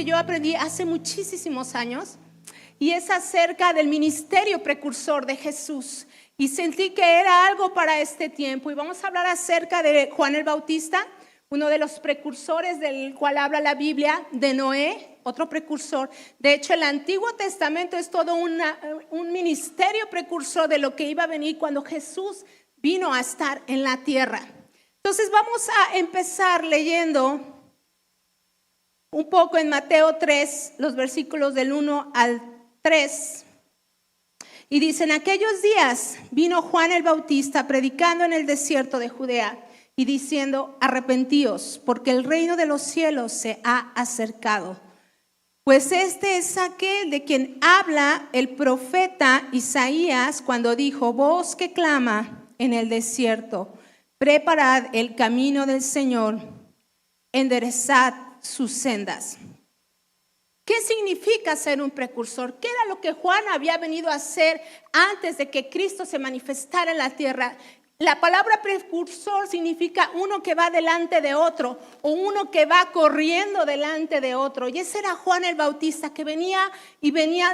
que yo aprendí hace muchísimos años y es acerca del ministerio precursor de Jesús. Y sentí que era algo para este tiempo. Y vamos a hablar acerca de Juan el Bautista, uno de los precursores del cual habla la Biblia, de Noé, otro precursor. De hecho, el Antiguo Testamento es todo un ministerio precursor de lo que iba a venir cuando Jesús vino a estar en la tierra. Entonces vamos a empezar leyendo un poco en Mateo 3, los versículos del 1 al 3. Y dice: en aquellos días vino Juan el Bautista predicando en el desierto de Judea y diciendo: arrepentíos, porque el reino de los cielos se ha acercado. Pues este es aquel de quien habla el profeta Isaías cuando dijo: voz que clama en el desierto, preparad el camino del Señor, enderezad sus sendas. ¿Qué significa ser un precursor? ¿Qué era lo que Juan había venido a hacer antes de que Cristo se manifestara en la tierra? La palabra precursor significa uno que va delante de otro o uno que va corriendo delante de otro. Y ese era Juan el Bautista, que venía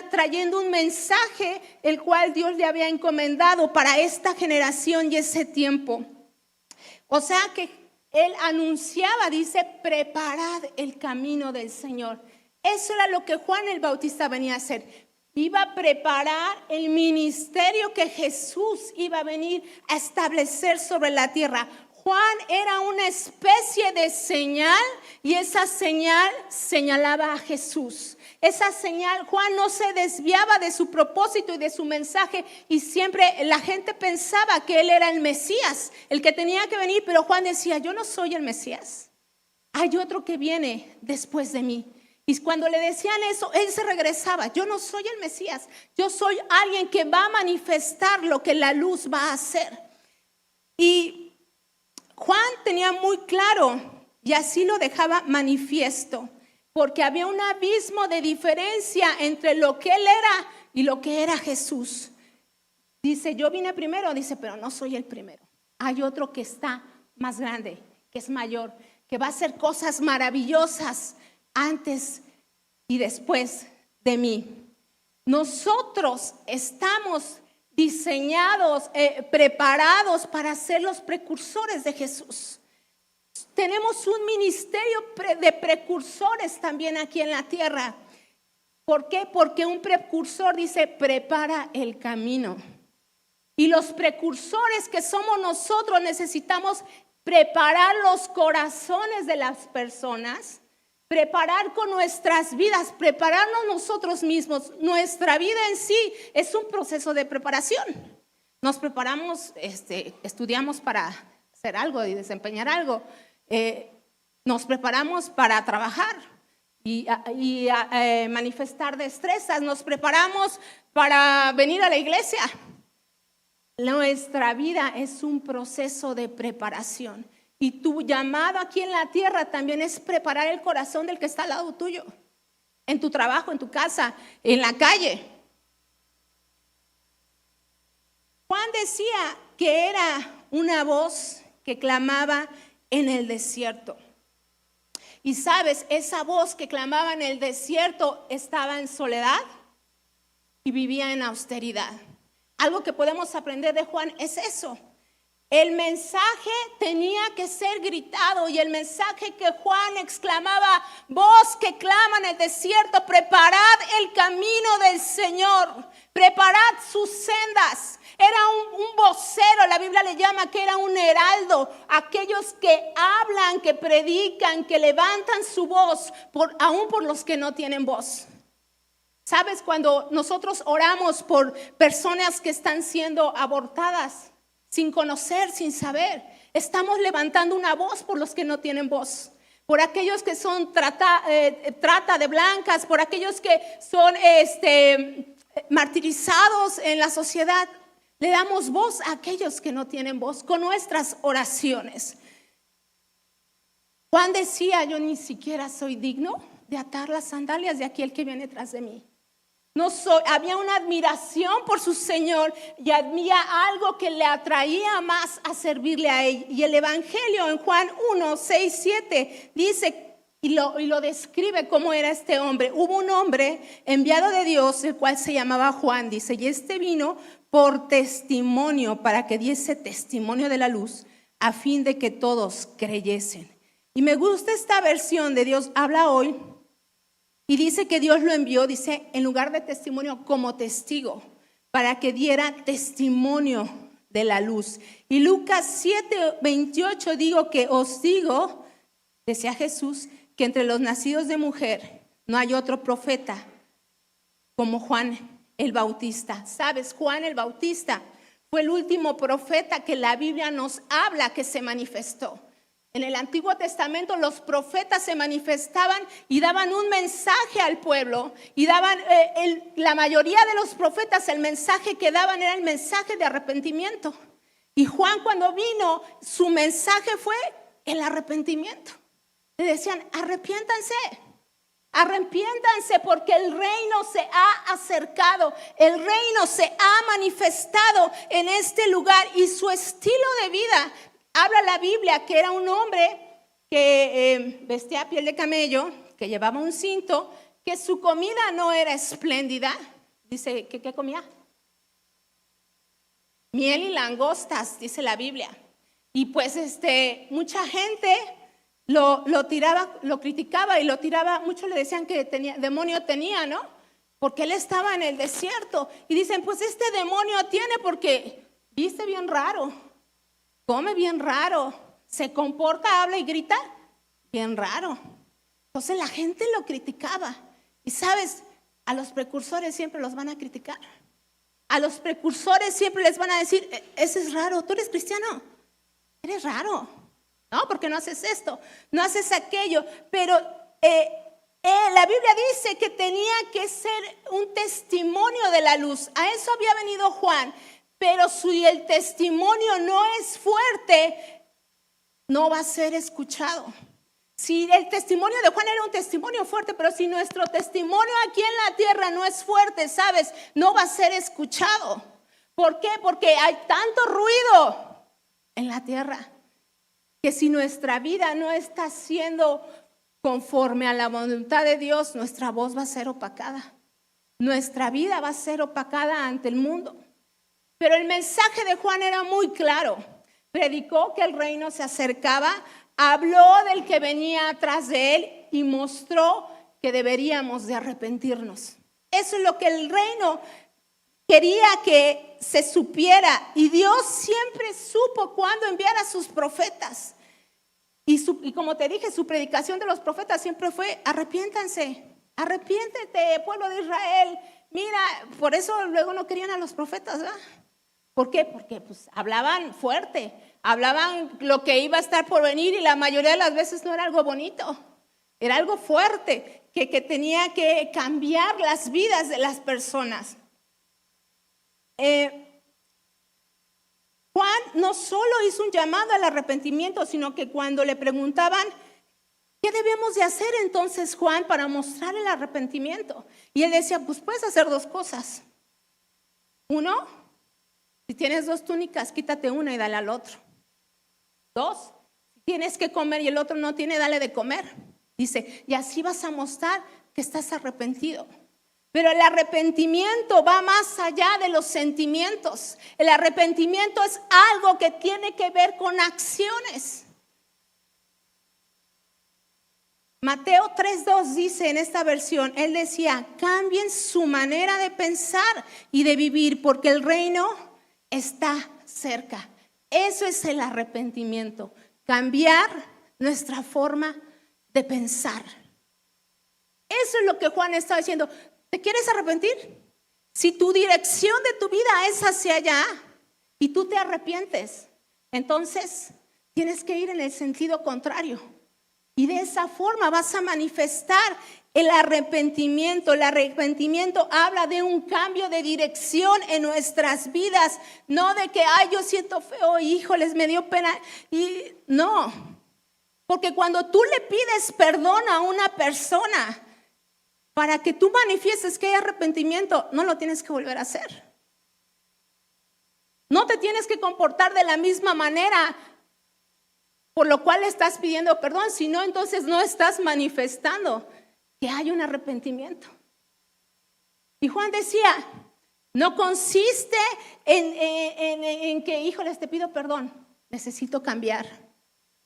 trayendo un mensaje el cual Dios le había encomendado para esta generación y ese tiempo. O sea que él anunciaba, dice: preparad el camino del Señor. Eso era lo que Juan el Bautista venía a hacer. Iba a preparar el ministerio que Jesús iba a venir a establecer sobre la tierra. Juan era una especie de señal y esa señal señalaba a Jesús. Esa señal, Juan no se desviaba de su propósito y de su mensaje, y siempre la gente pensaba que él era el Mesías, el que tenía que venir, pero Juan decía: yo no soy el Mesías, hay otro que viene después de mí. Y cuando le decían eso, él se regresaba: yo no soy el Mesías, yo soy alguien que va a manifestar lo que la luz va a hacer. Y Juan tenía muy claro, y así lo dejaba manifiesto, porque había un abismo de diferencia entre lo que él era y lo que era Jesús. Dice: yo vine primero, dice, pero no soy el primero. Hay otro que está más grande, que es mayor, que va a hacer cosas maravillosas antes y después de mí. Nosotros estamos diseñados, preparados para ser los precursores de Jesús. Tenemos un ministerio de precursores también aquí en la tierra. ¿Por qué? Porque un precursor dice: prepara el camino. Y los precursores que somos nosotros necesitamos preparar los corazones de las personas, preparar con nuestras vidas, prepararnos nosotros mismos. Nuestra vida en sí es un proceso de preparación. Nos preparamos, estudiamos para hacer algo y desempeñar algo. Nos preparamos para trabajar y manifestar destrezas. Nos preparamos para venir a la iglesia. Nuestra vida es un proceso de preparación. Y tu llamado aquí en la tierra también es preparar el corazón del que está al lado tuyo, en tu trabajo, en tu casa, en la calle. Juan decía que era una voz que clamaba en el desierto. Y sabes, esa voz que clamaba en el desierto estaba en soledad y vivía en austeridad. Algo que podemos aprender de Juan es eso. El mensaje tenía que ser gritado, y el mensaje que Juan exclamaba: voz que clama en el desierto, preparad el camino del Señor, preparad sus sendas. Era un vocero, la Biblia le llama que era un heraldo, aquellos que hablan, que predican, que levantan su voz, aún por los que no tienen voz. ¿Sabes? Cuando nosotros oramos por personas que están siendo abortadas, sin conocer, sin saber, estamos levantando una voz por los que no tienen voz, por aquellos que son trata de blancas, por aquellos que son martirizados en la sociedad. Le damos voz a aquellos que no tienen voz con nuestras oraciones. Juan decía: yo ni siquiera soy digno de atar las sandalias de aquel que viene tras de mí. Había una admiración por su Señor y había algo que le atraía más a servirle a él. Y el Evangelio en Juan 1, 6, 7 dice y lo describe cómo era este hombre. Hubo un hombre enviado de Dios, el cual se llamaba Juan, dice, y este vino por testimonio, para que diese testimonio de la luz, a fin de que todos creyesen. Y me gusta esta versión de Dios habla hoy, y dice que Dios lo envió, dice, en lugar de testimonio, como testigo, para que diera testimonio de la luz. Y Lucas 7:28 os digo, decía Jesús, que entre los nacidos de mujer no hay otro profeta como Juan el Bautista. ¿Sabes? Juan el Bautista fue el último profeta que la Biblia nos habla que se manifestó. En el Antiguo Testamento los profetas se manifestaban y daban un mensaje al pueblo. Y daban, la mayoría de los profetas, el mensaje que daban era el mensaje de arrepentimiento. Y Juan, cuando vino, su mensaje fue el arrepentimiento. Le decían, arrepiéntanse porque el reino se ha acercado, el reino se ha manifestado en este lugar. Y su estilo de vida, habla la Biblia que era un hombre que vestía piel de camello, que llevaba un cinto, que su comida no era espléndida. Dice, ¿qué comía? Miel y langostas, dice la Biblia. Y pues mucha gente lo tiraba, lo criticaba y lo tiraba. Muchos le decían que demonio tenía, ¿no? Porque él estaba en el desierto. Y dicen, pues este demonio tiene porque viste bien raro, come bien raro, se comporta, habla y grita bien raro. Entonces la gente lo criticaba. Y sabes, a los precursores siempre los van a criticar. A los precursores siempre les van a decir, ese es raro, tú eres cristiano, eres raro. No, porque no haces esto, no haces aquello. Pero la Biblia dice que tenía que ser un testimonio de la luz. A eso había venido Juan. Pero si el testimonio no es fuerte, no va a ser escuchado. Si el testimonio de Juan era un testimonio fuerte, pero si nuestro testimonio aquí en la tierra no es fuerte, ¿sabes? No va a ser escuchado. ¿Por qué? Porque hay tanto ruido en la tierra que si nuestra vida no está siendo conforme a la voluntad de Dios, nuestra voz va a ser opacada. Nuestra vida va a ser opacada ante el mundo. Pero el mensaje de Juan era muy claro. Predicó que el reino se acercaba, habló del que venía atrás de él y mostró que deberíamos de arrepentirnos. Eso es lo que el reino quería que se supiera. Y Dios siempre supo cuándo enviar a sus profetas. Y como te dije, su predicación de los profetas siempre fue, arrepiéntanse, arrepiéntete, pueblo de Israel. Mira, por eso luego no querían a los profetas, ¿verdad? ¿Por qué? Porque pues, hablaban fuerte, hablaban lo que iba a estar por venir y la mayoría de las veces no era algo bonito, era algo fuerte que tenía que cambiar las vidas de las personas. Juan no solo hizo un llamado al arrepentimiento, sino que cuando le preguntaban, ¿qué debemos de hacer entonces, Juan, para mostrar el arrepentimiento? Y él decía, pues puedes hacer dos cosas. Uno, si tienes 2 túnicas, quítate una y dale al otro. 2, si tienes que comer y el otro no tiene, dale de comer. Dice, y así vas a mostrar que estás arrepentido. Pero el arrepentimiento va más allá de los sentimientos. El arrepentimiento es algo que tiene que ver con acciones. Mateo 3:2 dice en esta versión, él decía, cambien su manera de pensar y de vivir porque el reino está cerca. Eso es el arrepentimiento, cambiar nuestra forma de pensar. Eso es lo que Juan está diciendo. ¿Te quieres arrepentir? Si tu dirección de tu vida es hacia allá y tú te arrepientes, entonces tienes que ir en el sentido contrario. Y de esa forma vas a manifestar el arrepentimiento. El arrepentimiento habla de un cambio de dirección en nuestras vidas. No de que, ay, yo siento feo, híjoles, me dio pena. Y no, porque cuando tú le pides perdón a una persona, para que tú manifiestes que hay arrepentimiento, no lo tienes que volver a hacer. No te tienes que comportar de la misma manera por lo cual estás pidiendo perdón. Si no, entonces no estás manifestando que hay un arrepentimiento. Y Juan decía, no consiste en que, híjoles, te pido perdón, necesito cambiar.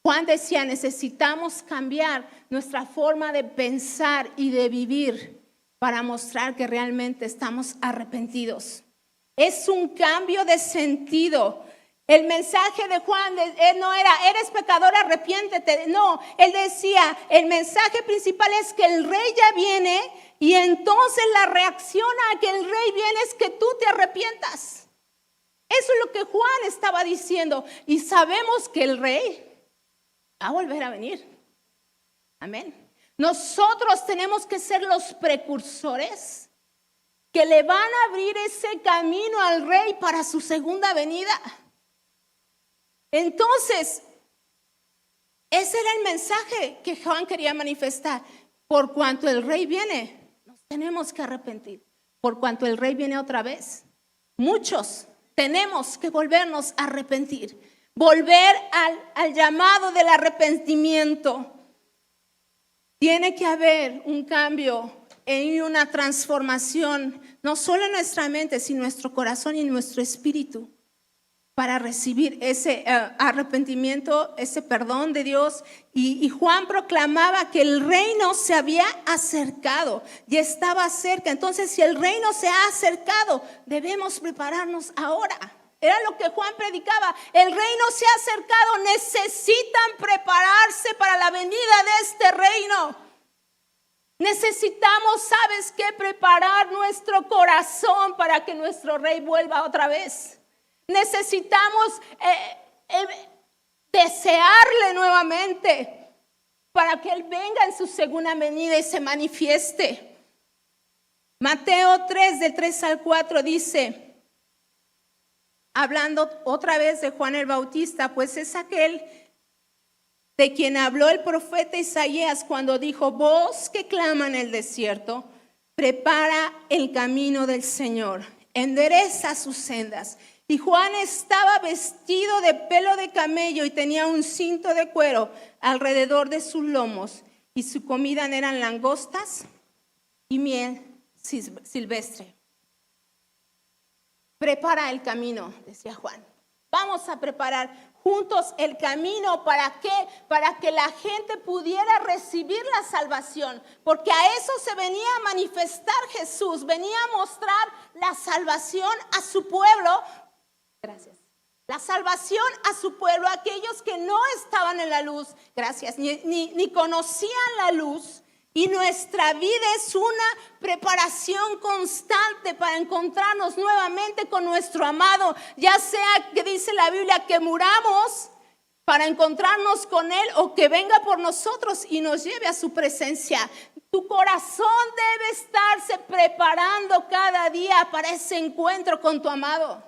Juan decía, necesitamos cambiar nuestra forma de pensar y de vivir para mostrar que realmente estamos arrepentidos. Es un cambio de sentido. El mensaje de Juan no era, eres pecador, arrepiéntete. No, él decía, el mensaje principal es que el rey ya viene y entonces la reacción a que el rey viene es que tú te arrepientas. Eso es lo que Juan estaba diciendo. Y sabemos que el rey va a volver a venir. Amén. Nosotros tenemos que ser los precursores que le van a abrir ese camino al rey para su segunda venida. Entonces, ese era el mensaje que Juan quería manifestar. Por cuanto el rey viene, nos tenemos que arrepentir. Por cuanto el rey viene otra vez, muchos tenemos que volvernos a arrepentir. Volver al llamado del arrepentimiento. Tiene que haber un cambio y una transformación, no solo en nuestra mente, sino en nuestro corazón y en nuestro espíritu, para recibir ese arrepentimiento, ese perdón de Dios. Y Juan proclamaba que el reino se había acercado, ya estaba cerca. Entonces, si el reino se ha acercado, debemos prepararnos ahora. Era lo que Juan predicaba. El reino se ha acercado, necesitan prepararse para la venida de este reino. Necesitamos, ¿sabes qué? Preparar nuestro corazón para que nuestro rey vuelva otra vez. Necesitamos desearle nuevamente para que Él venga en su segunda venida y se manifieste. Mateo 3, del 3 al 4 dice, hablando otra vez de Juan el Bautista, pues es aquel de quien habló el profeta Isaías cuando dijo, voz que clama en el desierto, prepara el camino del Señor, endereza sus sendas. Y Juan estaba vestido de pelo de camello y tenía un cinto de cuero alrededor de sus lomos, y su comida eran langostas y miel silvestre. Prepara el camino, decía Juan. Vamos a preparar juntos el camino. ¿Para qué? Para que la gente pudiera recibir la salvación. Porque a eso se venía a manifestar Jesús. Venía a mostrar la salvación a su pueblo. Gracias. La salvación a su pueblo, aquellos que no estaban en la luz, gracias, ni conocían la luz. Y nuestra vida es una preparación constante para encontrarnos nuevamente con nuestro amado. Ya sea que dice la Biblia que muramos para encontrarnos con Él o que venga por nosotros y nos lleve a su presencia. Tu corazón debe estarse preparando cada día para ese encuentro con tu amado.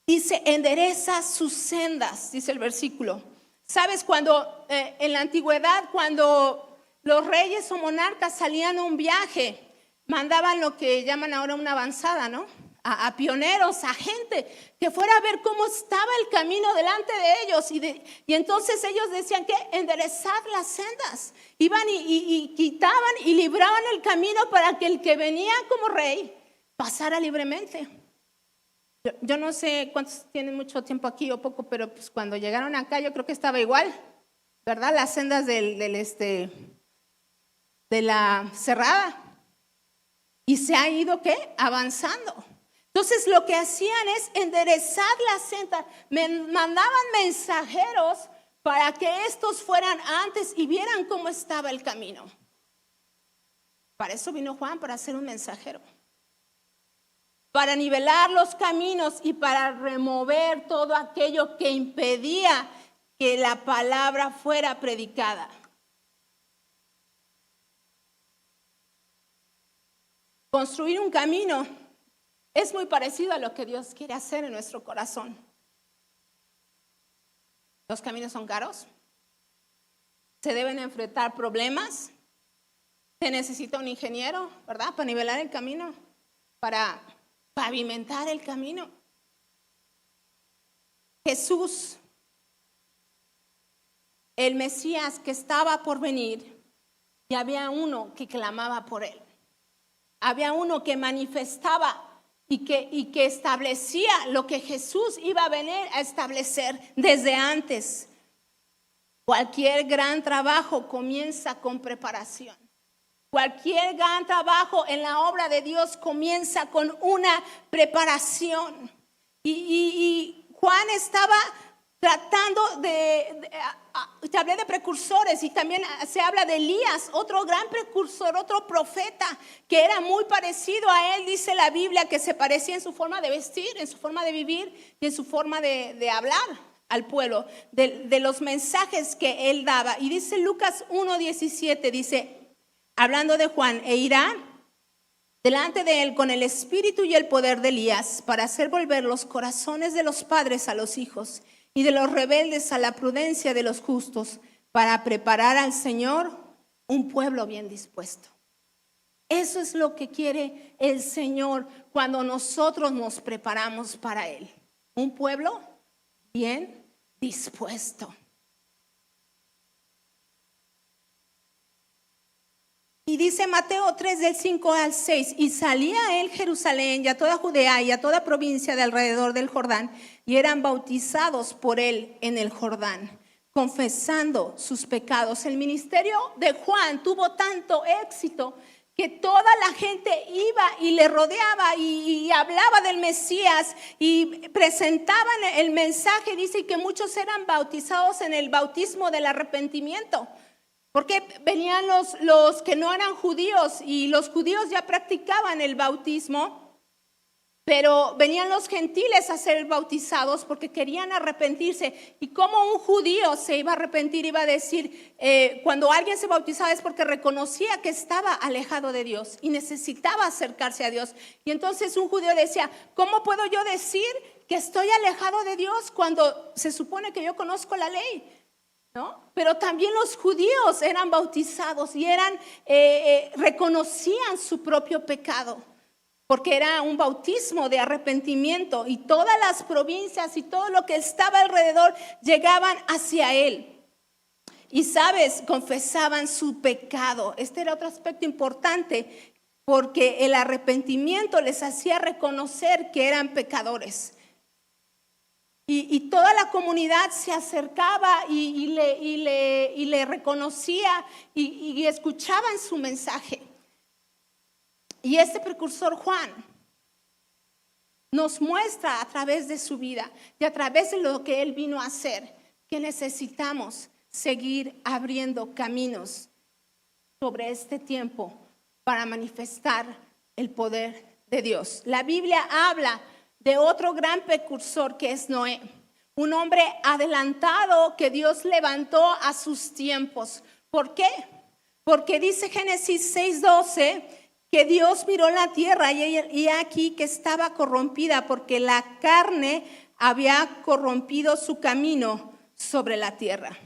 Dice, endereza sus sendas, dice el versículo. ¿Sabes? Cuando en la antigüedad, cuando los reyes o monarcas salían a un viaje, mandaban lo que llaman ahora una avanzada, ¿no? A pioneros, a gente que fuera a ver cómo estaba el camino delante de ellos. Y entonces ellos decían que enderezar las sendas. Iban y quitaban y libraban el camino para que el que venía como rey pasara libremente. Yo no sé cuántos tienen mucho tiempo aquí o poco, pero pues cuando llegaron acá yo creo que estaba igual, ¿verdad? Las sendas de la cerrada. Y se ha ido, ¿qué? Avanzando. Entonces lo que hacían es enderezar las sendas. Mandaban mensajeros para que estos fueran antes y vieran cómo estaba el camino. Para eso vino Juan, para ser un mensajero. Para nivelar los caminos y para remover todo aquello que impedía que la palabra fuera predicada. Construir un camino es muy parecido a lo que Dios quiere hacer en nuestro corazón. Los caminos son caros, se deben enfrentar problemas, se necesita un ingeniero, ¿verdad? Para nivelar el camino, para pavimentar el camino. Jesús el Mesías que estaba por venir y había uno que clamaba por él. Había uno que manifestaba y que establecía lo que Jesús iba a venir a establecer desde antes. Cualquier gran trabajo comienza con preparación. Cualquier gran trabajo en la obra de Dios comienza con una preparación. Y Juan estaba tratando te hablé de precursores y también se habla de Elías, otro gran precursor, otro profeta que era muy parecido a él, dice la Biblia, que se parecía en su forma de vestir, en su forma de vivir y en su forma de hablar al pueblo, de los mensajes que él daba. Y dice Lucas 1:17, dice, hablando de Juan, e irá delante de él con el espíritu y el poder de Elías para hacer volver los corazones de los padres a los hijos y de los rebeldes a la prudencia de los justos, para preparar al Señor un pueblo bien dispuesto. Eso es lo que quiere el Señor cuando nosotros nos preparamos para Él. Un pueblo bien dispuesto. Y dice Mateo 3 del 5 al 6, y salía él Jerusalén y a toda Judea y a toda provincia de alrededor del Jordán, y eran bautizados por él en el Jordán, confesando sus pecados. El ministerio de Juan tuvo tanto éxito que toda la gente iba y le rodeaba y hablaba del Mesías y presentaban el mensaje. Dice que muchos eran bautizados en el bautismo del arrepentimiento. Porque venían los que no eran judíos y los judíos ya practicaban el bautismo, pero venían los gentiles a ser bautizados porque querían arrepentirse. Y como un judío se iba a arrepentir, iba a decir, cuando alguien se bautizaba es porque reconocía que estaba alejado de Dios y necesitaba acercarse a Dios. Y entonces un judío decía, ¿cómo puedo yo decir que estoy alejado de Dios cuando se supone que yo conozco la ley? ¿No? Pero también los judíos eran bautizados y reconocían su propio pecado, porque era un bautismo de arrepentimiento y todas las provincias y todo lo que estaba alrededor llegaban hacia él. Y sabes, confesaban su pecado. Este era otro aspecto importante, porque el arrepentimiento les hacía reconocer que eran pecadores. Y toda la comunidad se acercaba y le reconocía y escuchaban su mensaje. Y este precursor Juan nos muestra a través de su vida y a través de lo que él vino a hacer, que necesitamos seguir abriendo caminos sobre este tiempo para manifestar el poder de Dios. La Biblia habla de otro gran precursor que es Noé, un hombre adelantado que Dios levantó a sus tiempos. ¿Por qué? Porque dice Génesis 6:12 que Dios miró la tierra y aquí que estaba corrompida porque la carne había corrompido su camino sobre la tierra.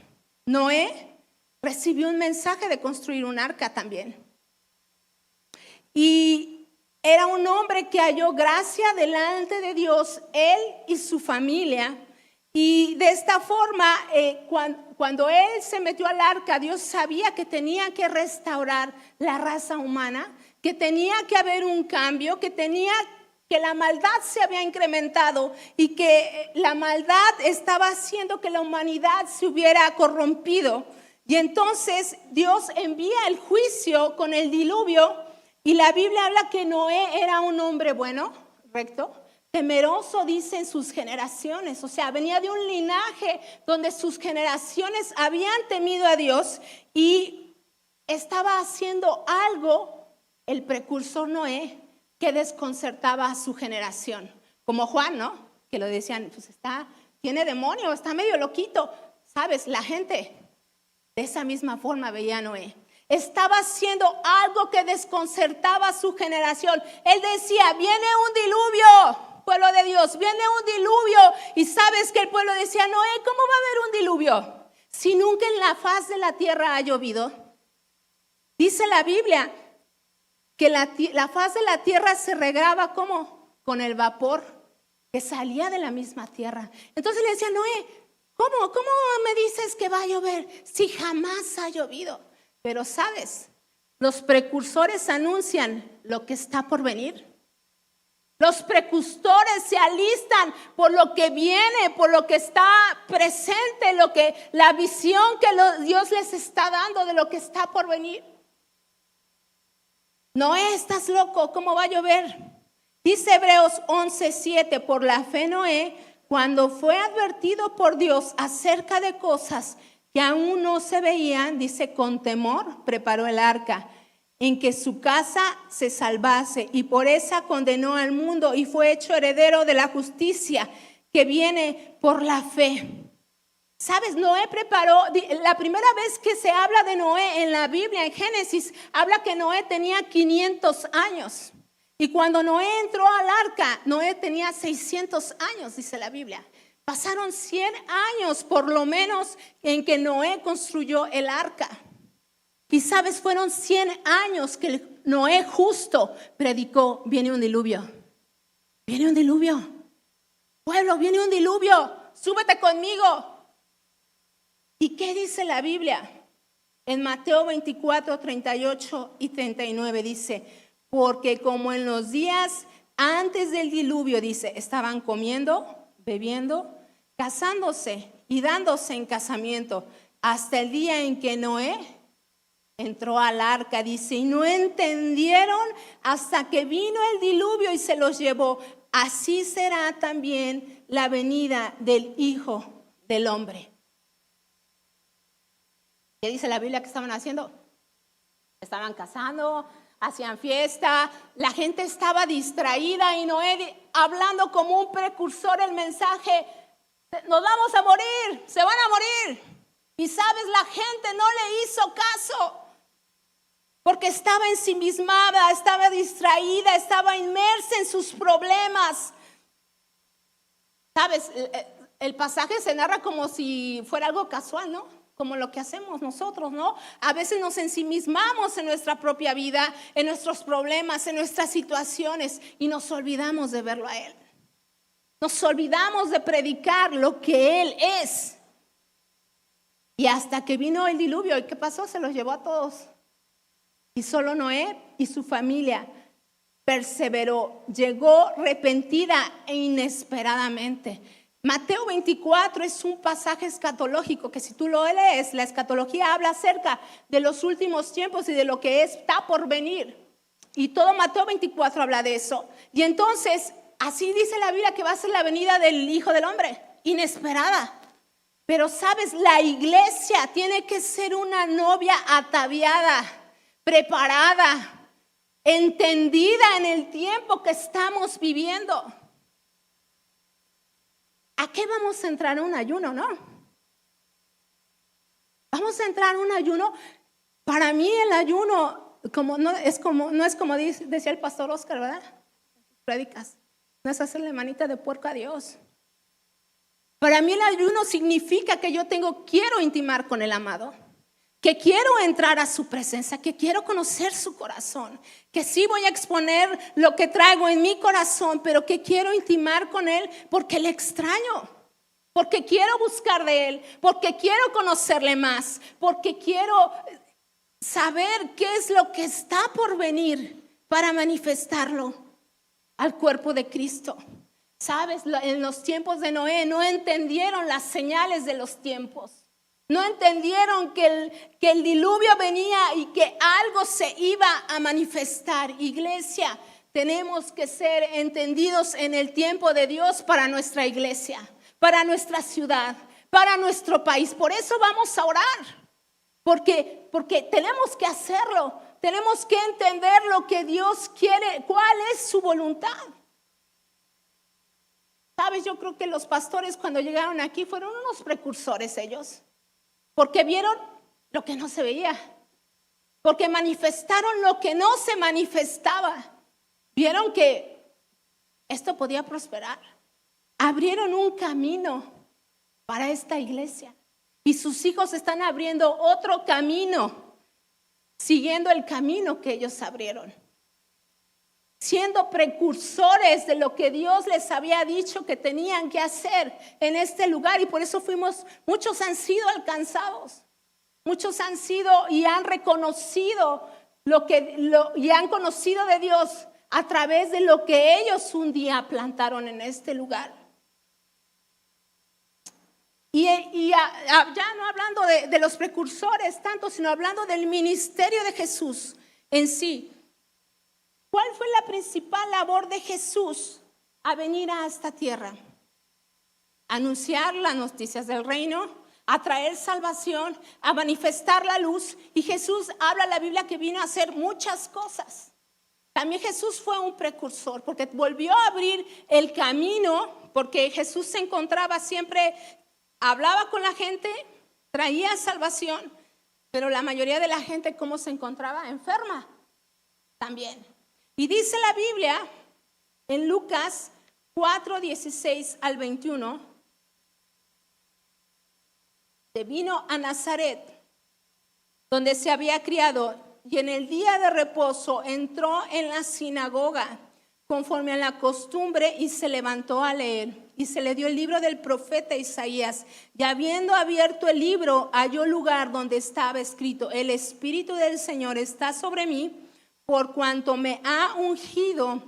Noé recibió un mensaje de construir un arca también. Y era un hombre que halló gracia delante de Dios, él y su familia. Y de esta forma, cuando él se metió al arca, Dios sabía que tenía que restaurar la raza humana, que tenía que haber un cambio, que la maldad se había incrementado y que la maldad estaba haciendo que la humanidad se hubiera corrompido. Y entonces Dios envía el juicio con el diluvio. Y la Biblia habla que Noé era un hombre bueno, recto, temeroso, dice, en sus generaciones. O sea, venía de un linaje donde sus generaciones habían temido a Dios y estaba haciendo algo, el precursor Noé, que desconcertaba a su generación. Como Juan, ¿no? Que lo decían, pues tiene demonio, está medio loquito. ¿Sabes? La gente de esa misma forma veía a Noé. Estaba haciendo algo que desconcertaba a su generación. Él decía, viene un diluvio, pueblo de Dios, viene un diluvio. Y sabes que el pueblo decía, Noé, ¿cómo va a haber un diluvio si nunca en la faz de la tierra ha llovido? Dice la Biblia que la faz de la tierra se regaba ¿cómo? Con el vapor que salía de la misma tierra. Entonces le decía, Noé, ¿Cómo me dices que va a llover si jamás ha llovido? Pero sabes, los precursores anuncian lo que está por venir. Los precursores se alistan por lo que viene, por lo que está presente, la visión que Dios les está dando de lo que está por venir. Noé, estás loco, ¿cómo va a llover? Dice Hebreos 11:7, por la fe Noé, cuando fue advertido por Dios acerca de cosas que aún no se veían, dice, con temor preparó el arca, en que su casa se salvase, y por esa condenó al mundo y fue hecho heredero de la justicia que viene por la fe. ¿Sabes? Noé preparó, la primera vez que se habla de Noé en la Biblia, en Génesis, habla que Noé tenía 500 años. Y cuando Noé entró al arca, Noé tenía 600 años, dice la Biblia. Pasaron 100 años por lo menos en que Noé construyó el arca. Y sabes, fueron 100 años que Noé justo predicó, viene un diluvio. Viene un diluvio. Pueblo, viene un diluvio. Súbete conmigo. ¿Y qué dice la Biblia? En Mateo 24, 38 y 39 dice, porque como en los días antes del diluvio, dice, estaban comiendo, bebiendo, casándose y dándose en casamiento, hasta el día en que Noé entró al arca, dice, y no entendieron hasta que vino el diluvio y se los llevó. Así será también la venida del Hijo del Hombre. ¿Qué dice la Biblia que estaban haciendo? Estaban casando, hacían fiesta, la gente estaba distraída y Noé hablando como un precursor el mensaje, nos vamos a morir, se van a morir. Y sabes, la gente no le hizo caso. Porque estaba ensimismada, estaba distraída, estaba inmersa en sus problemas. ¿Sabes? El pasaje se narra como si fuera algo casual, ¿no? Como lo que hacemos nosotros, ¿no? A veces nos ensimismamos en nuestra propia vida, en nuestros problemas, en nuestras situaciones y nos olvidamos de verlo a Él. Nos olvidamos de predicar lo que Él es. Y hasta que vino el diluvio, ¿y qué pasó? Se los llevó a todos. Y solo Noé y su familia perseveró, llegó repentina e inesperadamente. Mateo 24 es un pasaje escatológico que si tú lo lees, la escatología habla acerca de los últimos tiempos y de lo que está por venir. Y todo Mateo 24 habla de eso. Y entonces, así dice la Biblia que va a ser la venida del Hijo del Hombre, inesperada. Pero sabes, la iglesia tiene que ser una novia ataviada, preparada, entendida en el tiempo que estamos viviendo. ¿A qué vamos a entrar en un ayuno, no? Vamos a entrar en un ayuno. Para mí el ayuno no es como decía el pastor Oscar, ¿verdad? Predicas. No es hacerle manita de puerco a Dios. Para mí el ayuno significa que yo quiero intimar con el amado. Que quiero entrar a su presencia, que quiero conocer su corazón, que sí voy a exponer lo que traigo en mi corazón, pero que quiero intimar con Él porque le extraño, porque quiero buscar de Él, porque quiero conocerle más, porque quiero saber qué es lo que está por venir para manifestarlo al cuerpo de Cristo. Sabes, en los tiempos de Noé no entendieron las señales de los tiempos. No entendieron que el diluvio venía y que algo se iba a manifestar. Iglesia, tenemos que ser entendidos en el tiempo de Dios para nuestra iglesia, para nuestra ciudad, para nuestro país. Por eso vamos a orar, porque tenemos que hacerlo. Tenemos que entender lo que Dios quiere, cuál es su voluntad. Sabes, yo creo que los pastores cuando llegaron aquí fueron unos precursores ellos. Porque vieron lo que no se veía. Porque manifestaron lo que no se manifestaba. Vieron que esto podía prosperar. Abrieron un camino para esta iglesia. Y sus hijos están abriendo otro camino, siguiendo el camino que ellos abrieron. siendo precursores de lo que Dios les había dicho que tenían que hacer en este lugar. Y por eso muchos han sido alcanzados, muchos han sido y han reconocido y han conocido de Dios a través de lo que ellos un día plantaron en este lugar. Y ya no hablando de los precursores tanto, sino hablando del ministerio de Jesús en sí. ¿Cuál fue la principal labor de Jesús a venir a esta tierra? Anunciar las noticias del reino, a traer salvación, a manifestar la luz. Y Jesús habla en la Biblia que vino a hacer muchas cosas. También Jesús fue un precursor porque volvió a abrir el camino, porque Jesús se encontraba siempre, hablaba con la gente, traía salvación, pero la mayoría de la gente, ¿cómo se encontraba? Enferma también. Y dice la Biblia en Lucas 4:16 al 21, que vino a Nazaret, donde se había criado, y en el día de reposo entró en la sinagoga, conforme a la costumbre, y se levantó a leer. Y se le dio el libro del profeta Isaías. Y habiendo abierto el libro, halló lugar donde estaba escrito: el Espíritu del Señor está sobre mí, por cuanto me ha ungido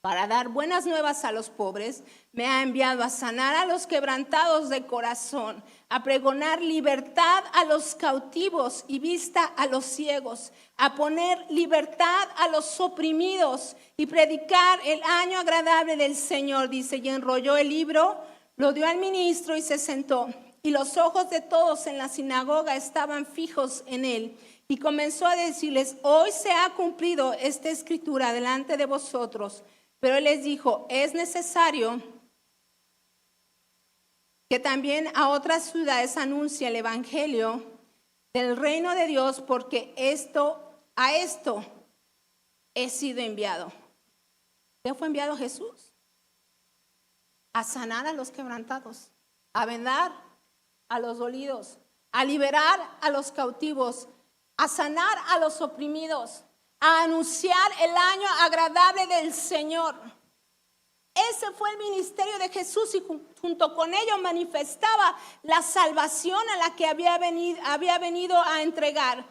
para dar buenas nuevas a los pobres, me ha enviado a sanar a los quebrantados de corazón, a pregonar libertad a los cautivos y vista a los ciegos, a poner libertad a los oprimidos y predicar el año agradable del Señor. Dice, y enrolló el libro, lo dio al ministro y se sentó. Y los ojos de todos en la sinagoga estaban fijos en él. Y comenzó a decirles: hoy se ha cumplido esta escritura delante de vosotros. Pero él les dijo: es necesario que también a otras ciudades anuncie el evangelio del reino de Dios, porque a esto he sido enviado. ¿Qué fue enviado Jesús? A sanar a los quebrantados, a vendar a los dolidos, a liberar a los cautivos, a sanar a los oprimidos, a anunciar el año agradable del Señor. Ese fue el ministerio de Jesús, y junto con ello manifestaba la salvación a la que había venido a entregar.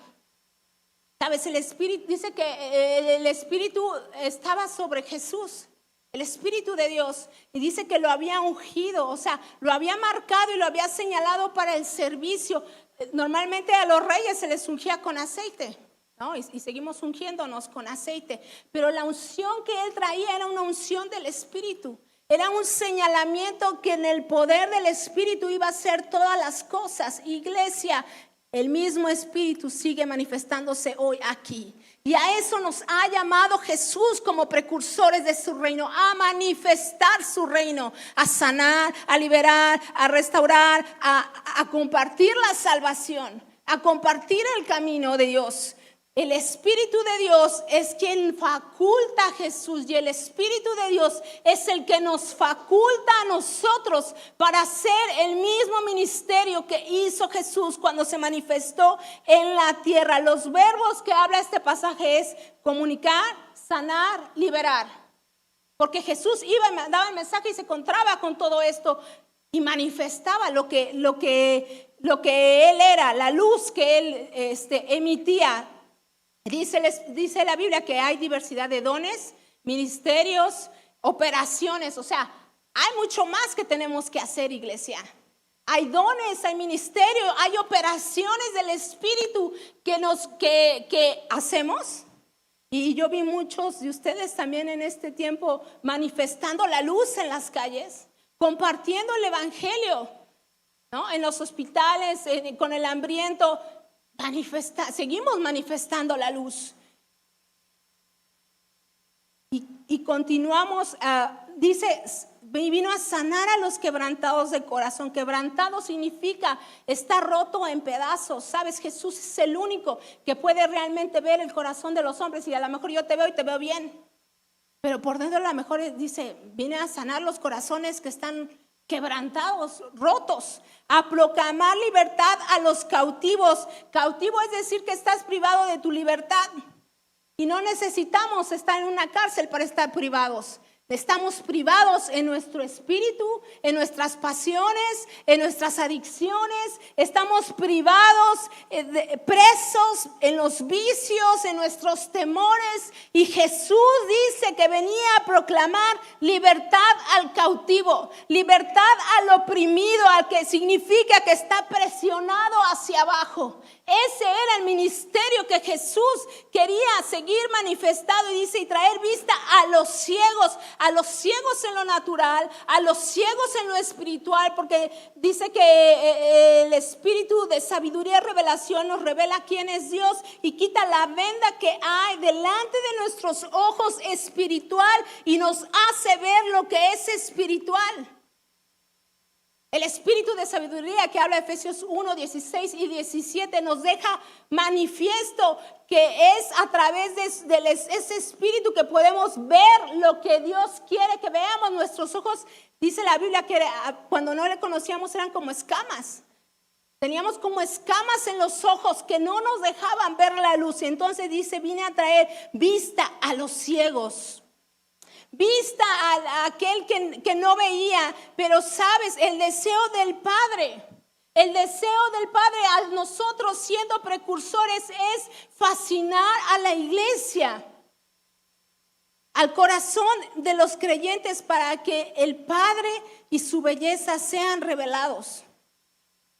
Sabes, el Espíritu dice que el Espíritu estaba sobre Jesús, el Espíritu de Dios, y dice que lo había ungido, o sea, lo había marcado y lo había señalado para el servicio. Normalmente a los reyes se les ungía con aceite, ¿no? Y seguimos ungiéndonos con aceite, pero la unción que él traía era una unción del Espíritu, era un señalamiento que en el poder del Espíritu iba a hacer todas las cosas. Iglesia, el mismo Espíritu sigue manifestándose hoy aquí, y a eso nos ha llamado Jesús como precursores de su reino, a manifestar su reino, a sanar, a liberar, a restaurar, a compartir la salvación, a compartir el camino de Dios. El Espíritu de Dios es quien faculta a Jesús, y el Espíritu de Dios es el que nos faculta a nosotros para hacer el mismo ministerio que hizo Jesús cuando se manifestó en la tierra. Los verbos que habla este pasaje es comunicar, sanar, liberar. Porque Jesús iba y daba el mensaje y se encontraba con todo esto y manifestaba lo que él era, la luz que él emitía. Dice la Biblia que hay diversidad de dones, ministerios, operaciones. O sea, hay mucho más que tenemos que hacer, iglesia. Hay dones, hay ministerio, hay operaciones del Espíritu que hacemos. Y yo vi muchos de ustedes también en este tiempo manifestando la luz en las calles, compartiendo el evangelio, ¿no? En los hospitales, con el hambriento. Seguimos manifestando la luz. Y continuamos, dice, vino a sanar a los quebrantados de corazón. Quebrantado significa estar roto en pedazos. Sabes, Jesús es el único que puede realmente ver el corazón de los hombres. Y a lo mejor yo te veo y te veo bien, pero por dentro a lo mejor dice, vine a sanar los corazones que están quebrantados, rotos, a proclamar libertad a los cautivos. Cautivo es decir que estás privado de tu libertad. Y no necesitamos estar en una cárcel para estar privados. Estamos privados en nuestro espíritu, en nuestras pasiones, en nuestras adicciones. Estamos privados, presos en los vicios, en nuestros temores. Y Jesús dice que venía a proclamar libertad al cautivo, libertad al oprimido, al que significa que está presionado hacia abajo. Ese era el ministerio que Jesús quería seguir manifestado, y dice, y traer vista a los ciegos en lo natural, a los ciegos en lo espiritual, porque dice que el espíritu de sabiduría y revelación nos revela quién es Dios y quita la venda que hay delante de nuestros ojos espiritual y nos hace ver lo que es espiritual. El espíritu de sabiduría que habla Efesios 1, 16 y 17 nos deja manifiesto que es a través de ese espíritu que podemos ver lo que Dios quiere que veamos. Nuestros ojos, dice la Biblia, que cuando no le conocíamos eran como escamas. Teníamos como escamas en los ojos que no nos dejaban ver la luz. Y entonces dice, vine a traer vista a los ciegos. Vista a aquel que no veía, pero sabes, el deseo del Padre a nosotros siendo precursores es fascinar a la iglesia, al corazón de los creyentes, para que el Padre y su belleza sean revelados.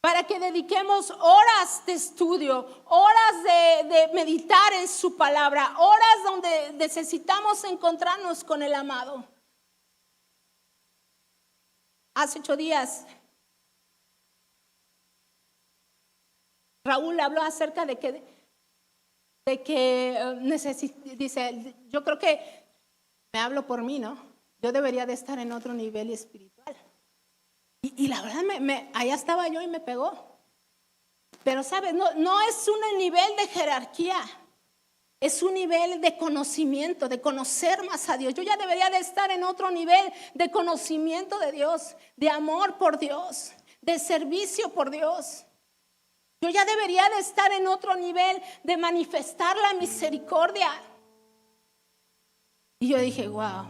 Para que dediquemos horas de estudio, horas de meditar en su palabra, horas donde necesitamos encontrarnos con el amado. Hace 8 días, Raúl habló acerca de que dice, yo creo que, me hablo por mí, ¿no? Yo debería de estar en otro nivel espiritual. Y la verdad, allá estaba yo y me pegó. Pero sabes, no es un nivel de jerarquía, es un nivel de conocimiento, de conocer más a Dios. Yo ya debería de estar en otro nivel de conocimiento de Dios, de amor por Dios, de servicio por Dios. Yo ya debería de estar en otro nivel de manifestar la misericordia. Y yo dije, wow.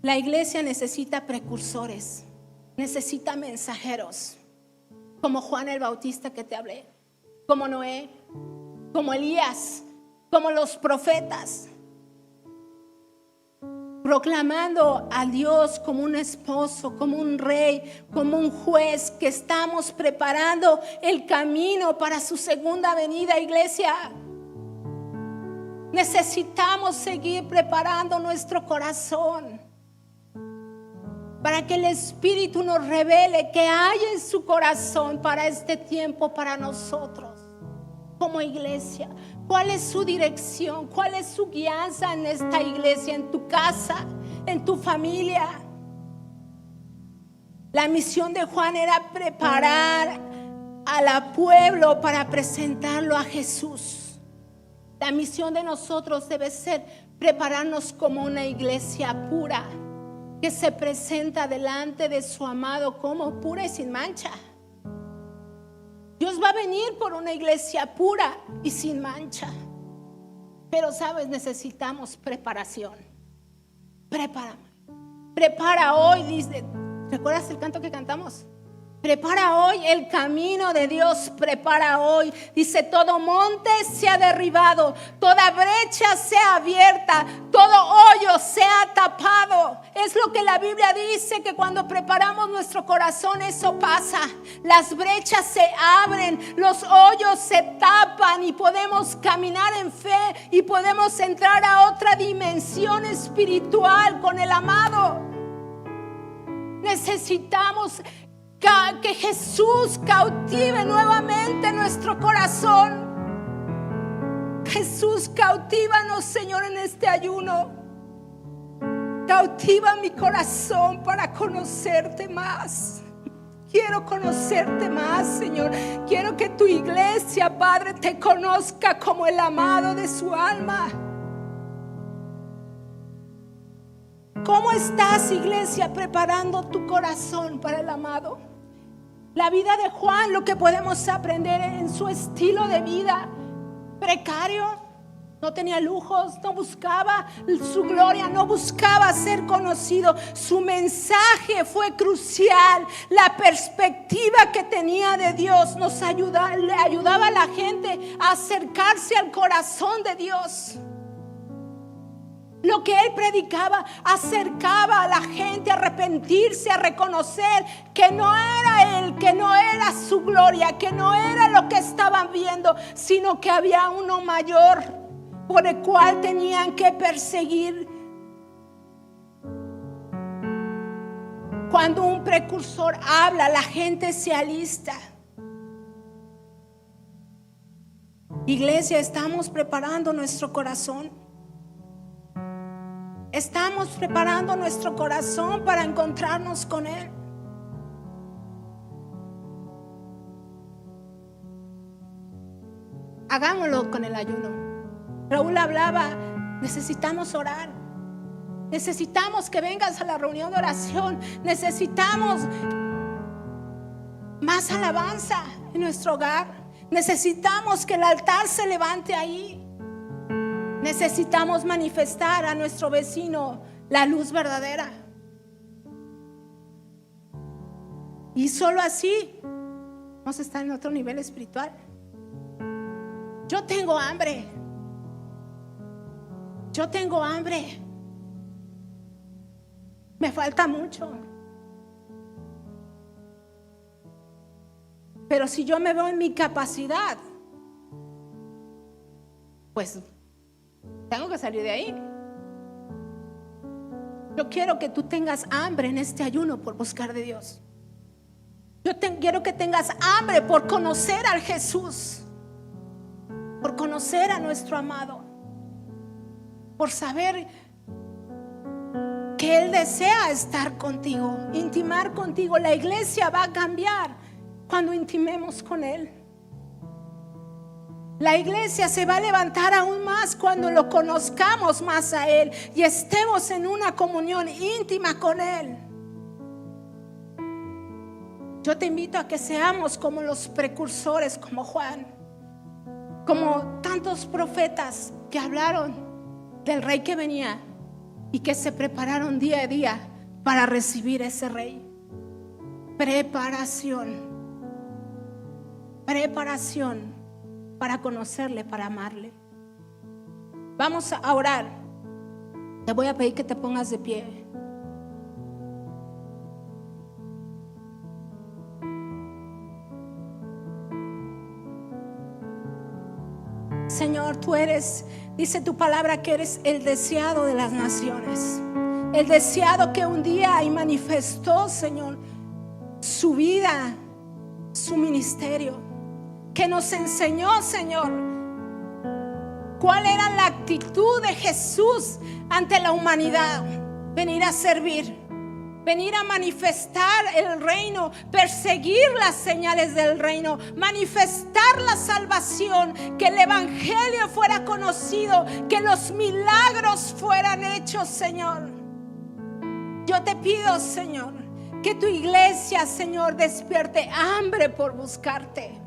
La iglesia necesita precursores, necesita mensajeros, como Juan el Bautista que te hablé, como Noé, como Elías, como los profetas, proclamando a Dios como un esposo, como un rey, como un juez, que estamos preparando el camino para su segunda venida, iglesia. Necesitamos seguir preparando nuestro corazón para que el Espíritu nos revele qué hay en su corazón para este tiempo, para nosotros como iglesia. ¿Cuál es su dirección? ¿Cuál es su guianza en esta iglesia, en tu casa, en tu familia? La misión de Juan era preparar al pueblo para presentarlo a Jesús. La misión de nosotros debe ser prepararnos como una iglesia pura, que se presenta delante de su amado como pura y sin mancha. Dios va a venir por una iglesia pura y sin mancha. Pero sabes, necesitamos preparación. Prepara hoy, dice. ¿Recuerdas el canto que cantamos? Prepara hoy el camino de Dios, prepara hoy. Dice, todo monte sea derribado, toda brecha sea abierta, todo hoyo sea tapado. Es lo que la Biblia dice, que cuando preparamos nuestro corazón eso pasa. Las brechas se abren, los hoyos se tapan y podemos caminar en fe y podemos entrar a otra dimensión espiritual con el amado. Necesitamos que Jesús cautive nuevamente nuestro corazón. Jesús, cautívanos, Señor, en este ayuno. Cautiva mi corazón para conocerte más. Quiero conocerte más, Señor. Quiero que tu iglesia, Padre, te conozca como el amado de su alma. ¿Cómo estás, iglesia, preparando tu corazón para el amado? La vida de Juan, lo que podemos aprender en su estilo de vida precario. No tenía lujos, no buscaba su gloria, no buscaba ser conocido. Su mensaje fue crucial. La perspectiva que tenía de Dios le ayudaba a la gente a acercarse al corazón de Dios. Lo que él predicaba acercaba a la gente a arrepentirse, a reconocer que no era él, que no era su gloria, que no era lo que estaban viendo, sino que había uno mayor por el cual tenían que perseguir. Cuando un precursor habla, la gente se alista. Iglesia, estamos preparando nuestro corazón. Estamos preparando nuestro corazón para encontrarnos con Él. Hagámoslo con el ayuno. Raúl hablaba, necesitamos orar. Necesitamos que vengas a la reunión de oración. Necesitamos más alabanza en nuestro hogar. Necesitamos que el altar se levante ahí. Necesitamos manifestar a nuestro vecino la luz verdadera. Y solo así vamos a estar en otro nivel espiritual. Yo tengo hambre. Yo tengo hambre. Me falta mucho. Pero si yo me veo en mi capacidad, pues tengo que salir de ahí. Yo quiero que tú tengas hambre en este ayuno por buscar de Dios. Quiero que tengas hambre por conocer al Jesús, por conocer a nuestro amado, por saber que Él desea estar contigo, intimar contigo. La iglesia va a cambiar cuando intimemos con Él. La iglesia se va a levantar aún más cuando lo conozcamos más a Él y estemos en una comunión íntima con Él. Yo te invito a que seamos como los precursores, como Juan, como tantos profetas que hablaron del rey que venía y que se prepararon día a día para recibir ese rey. Preparación para conocerle, para amarle. Vamos a orar. Te voy a pedir que te pongas de pie. Señor, tú eres, dice tu palabra, que eres el deseado de las naciones, el deseado que un día y manifestó, Señor, su vida, su ministerio, que nos enseñó, Señor, cuál era la actitud de Jesús ante la humanidad: venir a servir, venir a manifestar el reino, perseguir las señales del reino, manifestar la salvación, que el evangelio fuera conocido, que los milagros fueran hechos, Señor. Yo te pido, Señor, que tu iglesia, Señor, despierte hambre por buscarte,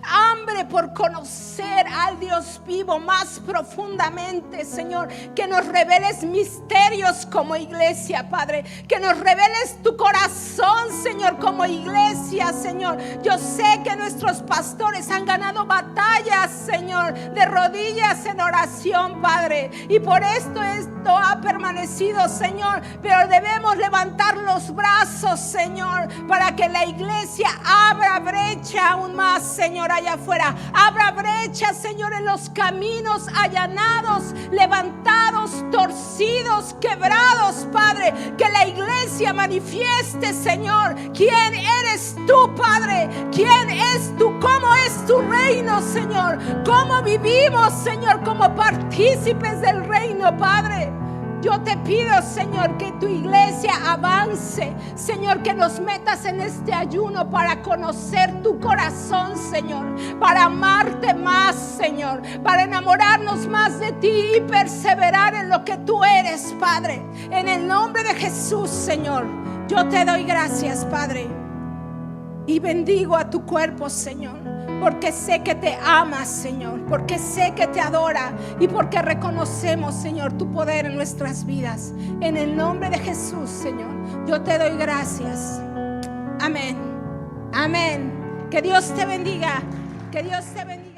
hambre por conocer al Dios vivo más profundamente, Señor. Que nos reveles misterios como iglesia, Padre. Que nos reveles tu corazón, Señor, como iglesia, Señor. Yo sé que nuestros pastores han ganado batallas, Señor, de rodillas en oración, Padre, y por esto ha permanecido, Señor. Pero debemos levantar los brazos, Señor, para que la iglesia abra brecha aún más, Señor, allá afuera. Abra brecha, Señor, en los caminos allanados, levantados, torcidos, quebrados, Padre. Que la iglesia manifieste, Señor, quién eres tú, Padre. Quién es tú, cómo es tu reino, Señor. Cómo vivimos, Señor, como partícipes del reino, Padre. Yo te pido, Señor, que tu iglesia avance, Señor, que nos metas en este ayuno para conocer tu corazón, Señor, para amarte más, Señor, para enamorarnos más de ti y perseverar en lo que tú eres, Padre. En el nombre de Jesús, Señor, yo te doy gracias, Padre. Y bendigo a tu cuerpo, Señor, porque sé que te amas, Señor, porque sé que te adora y porque reconocemos, Señor, tu poder en nuestras vidas. En el nombre de Jesús, Señor, yo te doy gracias. Amén. Amén. Que Dios te bendiga. Que Dios te bendiga.